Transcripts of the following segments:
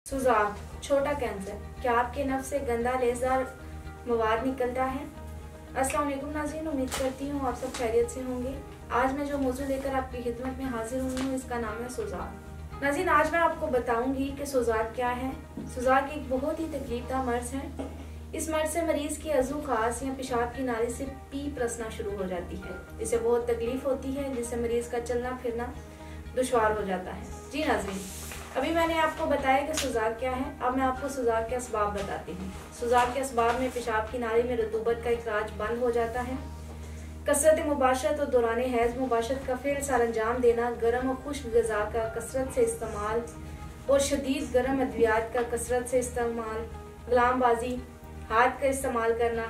सुझाव, छोटा कैंसर, क्या आपके नफ्स से गंदा लेसदार मवाद निकलता है? अस्सलाम वालेकुम नाज़रीन, उम्मीद करती हूँ आप सब खैरियत से होंगे। आज मैं जो मौजूद लेकर आपकी खिदमत में हाजिर हुई हूँ, इसका नाम है सुजाक। नाज़रीन, आज मैं आपको बताऊंगी कि सुजाक क्या है। सुजाक एक बहुत ही तकलीफदा मर्ज है। इस मर्ज से मरीज की अज़ू खास या पेशाब की नाली से पीप रसना शुरू हो जाती है। इससे बहुत तकलीफ होती है, जिससे मरीज का चलना फिरना दुश्वार हो जाता है। जी नाज़रीन, अभी मैंने आपको बताया कि सुजाक क्या है। अब मैं आपको सुजाक के असबाब बताती हूँ। सुजाक के असबाब में पेशाब की नाली में रतूबत का इखराज बंद हो जाता है, कसरत मुबाशरत और दौरान हैज मुबाशरत का फिर सरंजाम देना, गर्म और खुश्क गज़ा का कसरत से इस्तेमाल और शदीद गर्म अद्वियात का कसरत से इस्तेमाल, गुलामबाजी, हाथ का इस्तेमाल करना,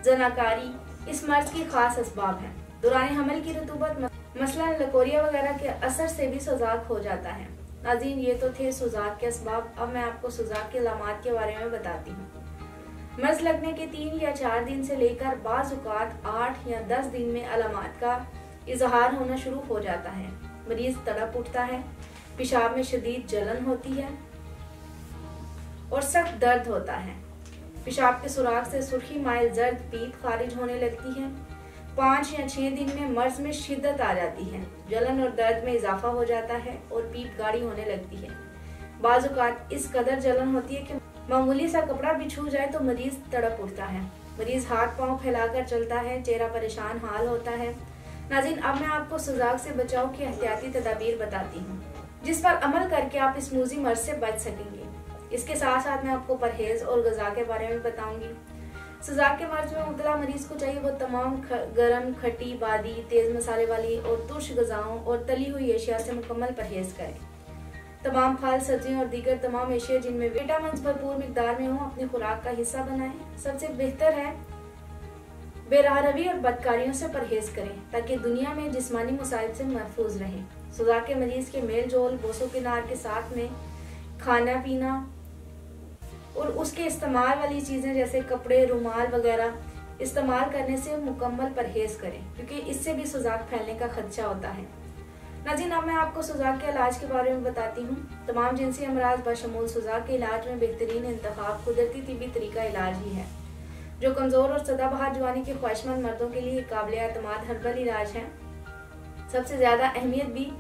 जनाकारी इस मर्ज की खास असबाब है। दौरान हमल की रतूबत मसलन लकोरिया वगैरह के असर से भी सुजाक हो जाता है। नाज़रीन, ये तो थे सुजाक के असबाब। अब मैं आपको सुजाक के अलामात के बारे में बताती हूँ। मर्ज लगने के 3 या 4 दिन से लेकर बाज़ औक़ात 8 या 10 दिन में अलामात का इजहार होना शुरू हो जाता है। मरीज तड़प उठता है, पेशाब में शदीद जलन होती है और सख्त दर्द होता है। पेशाब के सुराख से सुर्खी माइल जर्द पीप खारिज होने लगती है। 5 या 6 दिन में मर्ज में शिद्दत आ जाती है, जलन और दर्द में इजाफा हो जाता है और पीप गाढ़ी होने लगती है। बाज़ औक़ात इस कदर जलन होती है कि मामूली सा कपड़ा भी छू जाए तो मरीज तड़प उठता है। मरीज हाथ पांव फैलाकर चलता है, चेहरा परेशान हाल होता है। नाज़रीन, अब मैं आपको सुजाक से बचाव की एहतियाती तदाबीर बताती हूँ, जिस पर अमल करके आप इस मूजी मर्ज से बच सकेंगे। इसके साथ साथ मैं आपको परहेज और गज़ा के बारे में बताऊंगी। सुजाक के मर्ज में मुब्तला मरीज को चाहिए वो तमाम गरम, खट्टी, बादी, तेज मसाले वाली और तुर्श गज़ाओं और तली हुई एशिया से मुकम्मल परहेज करें। तमाम फल, सब्जियां और दीगर तमाम एशिया जिनमें विटामिन भरपूर मिकदार में हो अपनी खुराक का हिस्सा बनाएं। सबसे बेहतर है बेराहरवी और बदकारियों से परहेज करें ताकि दुनिया में जिस्मानी मसाइल से महफूज रहें। सुजाक के मरीज के मेल जोल, बोसो किनार के साथ में खाना पीना और उसके इस्तेमाल वाली चीजें जैसे कपड़े, रुमाल वगैरह इस्तेमाल करने से मुकम्मल परहेज करें, क्योंकि इससे भी सुजाक फैलने का खदशा होता है। नाज़रीन, अब मैं आपको सुजाक के इलाज के बारे में बताती हूँ। तमाम जिनसी अमराज बशमूल सुजाक के इलाज में बेहतरीन इंतखाब कुदरती तिबी तरीका इलाज ही है, जो कमजोर और सदाबहार जवानी के ख्वाहिशमंद मर्दों के लिए काबिल एतमाद हर्बल इलाज है। सबसे ज्यादा अहमियत भी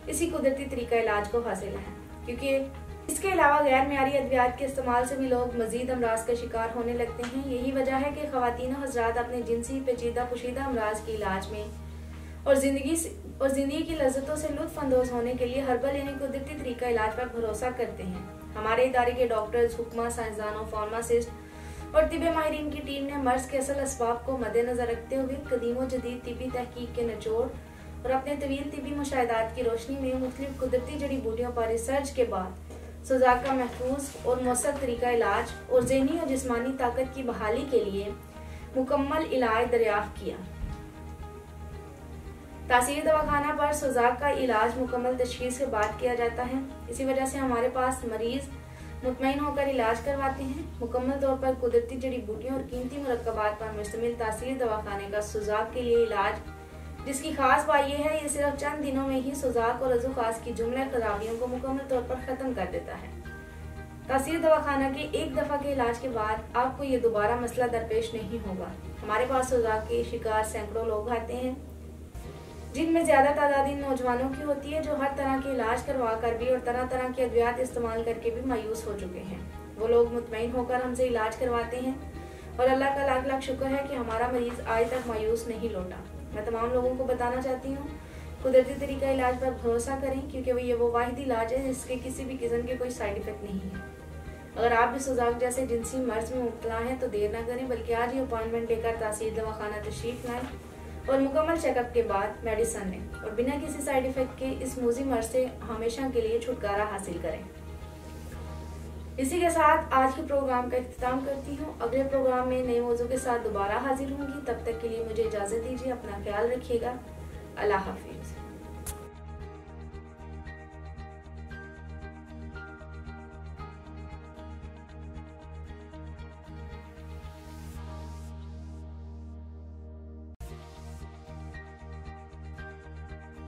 इसी कुदरती तरीका इलाज को हासिल है, क्योंकि इसके अलावा गैर मियारी अद्वियात के इस्तेमाल से भी लोग मजीद अमराज का शिकार होने लगते हैं। यही वजह है कि ख़वातीन और हज़रात अपने जिनसी पेचीदा पोशीदा अमराज के इलाज में और जिंदगी की लज्जतों से लुत्फ अंदोज होने के लिए हर्बल यानी कुदरती तरीका इलाज पर भरोसा करते हैं। हमारे इदारे के डॉक्टर्स, हुक्मा, साइंसदानों, फार्मासिस्ट और तिबे माहिरीन की टीम ने मर्ज के असल असबाब को मद्देनजर रखते हुए कदीम व जदीद तिबी तहकीक के निचोड़ और अपने तवील तिबी मुशाहिदात की रोशनी में मुख्तलिफ कुदरती जड़ी बूटियों पर रिसर्च के बाद सुजाक का महफूज और मौसर तरीका इलाज और ज़हनी और जिस्मानी ताकत की बहाली के लिए मुकम्मल इलाज दरियाफ्त किया। तासीर दवाखाना पर सुजाक का इलाज मुकम्मल तशखीस के बाद किया जाता है। इसी वजह से हमारे पास मरीज मुतमईन होकर इलाज करवाते हैं। मुकम्मल तौर पर कुदरती जड़ी बूटियों और कीमती मुरक्कबात पर मुश्तमिल तासीर दवाखाने का सुजाक के लिए इलाज, जिसकी खास बात यह है, ये सिर्फ चंद दिनों में ही सुजाक और अज़ू खास की जुमला खराबियों को मुकम्मल तौर पर ख़त्म कर देता है। तासीर दवाखाना के एक दफ़ा के इलाज के बाद आपको ये दोबारा मसला दरपेश नहीं होगा। हमारे पास सुजाक के शिकार सैकड़ों लोग आते हैं, जिनमें ज़्यादा तादाद नौजवानों की होती है, जो हर तरह के इलाज करवा कर भी और तरह तरह के अद्वियात इस्तेमाल करके भी मायूस हो चुके हैं। वो लोग मुतमईन होकर हमसे इलाज करवाते हैं और अल्लाह का लाख लाख शुक्र है कि हमारा मरीज आज तक मायूस नहीं लौटा। मैं तमाम लोगों को बताना चाहती हूँ, कुदरती तरीका इलाज पर भरोसा करें, क्योंकि ये वो वाहिद इलाज है जिसके किसी भी किस्म के कोई साइड इफेक्ट नहीं है। अगर आप भी सुजाक जैसे जिनसी मर्ज में मुब्तला हैं तो देर ना करें, बल्कि आज ही अपॉइंटमेंट लेकर तासीर दवाखाना तशरीफ लाएं और मुकम्मल चेकअप के बाद मेडिसिन लें और बिना किसी साइड इफेक्ट के इस मूजी मर्ज से हमेशा के लिए छुटकारा हासिल करें। इसी के साथ आज के प्रोग्राम का इख्तिताम करती हूँ। अगले प्रोग्राम में नए मौजू के साथ दोबारा हाजिर होंगी। तब तक के लिए मुझे इजाज़त दीजिए। अपना ख्याल रखिएगा। अल्लाह हाफिज़।